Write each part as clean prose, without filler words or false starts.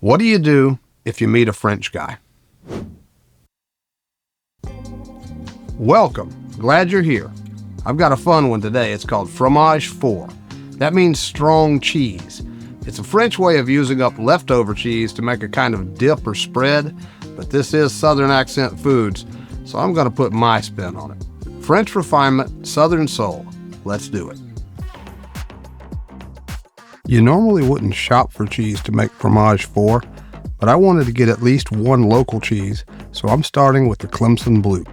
What do you do if you meet a French guy? Welcome. Glad you're here. I've got a fun one today. It's called Fromage Fort. That means strong cheese. It's a French way of using up leftover cheese to make a kind of dip or spread, but this is Southern accent foods, so I'm going to put my spin on it. French refinement, Southern soul. Let's do it. You normally wouldn't shop for cheese to make Fromage Fort, but I wanted to get at least one local cheese, so I'm starting with the Clemson Blue.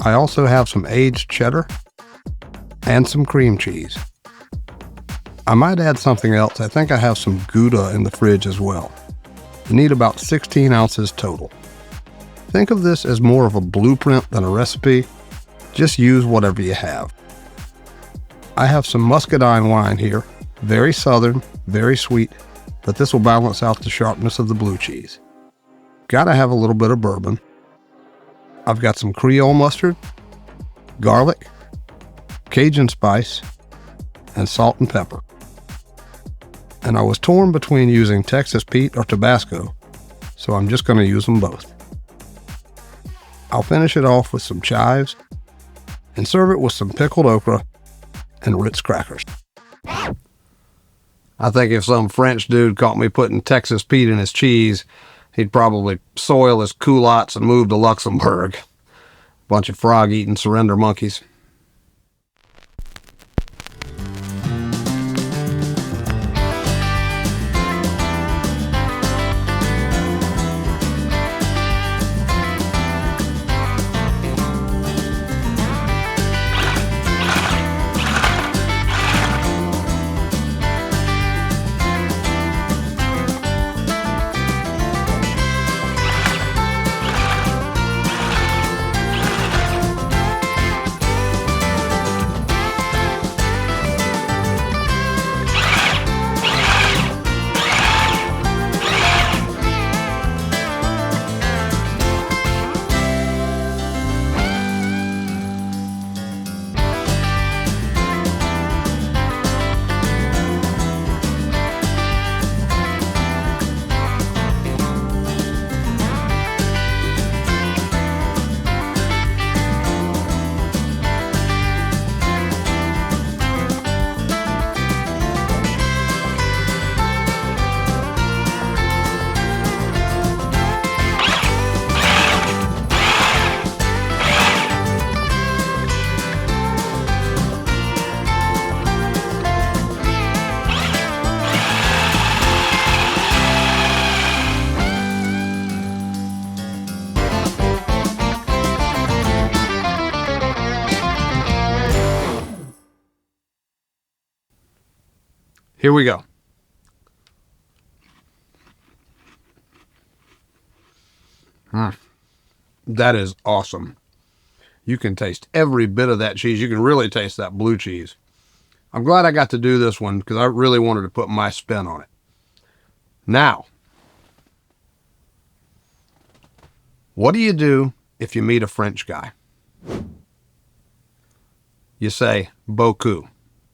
I also have some aged cheddar and some cream cheese. I might add something else. I think I have some Gouda in the fridge as well. You need about 16 ounces total. Think of this as more of a blueprint than a recipe. Just use whatever you have. I have some muscadine wine here. Very southern, very sweet, but this will balance out the sharpness of the blue cheese. Gotta have a little bit of bourbon. I've got some Creole mustard, garlic, Cajun spice, and salt and pepper. And I was torn between using Texas Pete or Tabasco, so I'm just gonna use them both. I'll finish it off with some chives and serve it with some pickled okra and Ritz crackers. I think if some French dude caught me putting Texas Pete in his cheese, he'd probably soil his culottes and move to Luxembourg. Bunch of frog-eating surrender monkeys. Here we go. That is awesome. You can taste every bit of that cheese. You can really taste that blue cheese. I'm glad I got to do this one because I really wanted to put my spin on it. Now, what do you do if you meet a French guy? You say, beaucoup.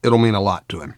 It'll mean a lot to him.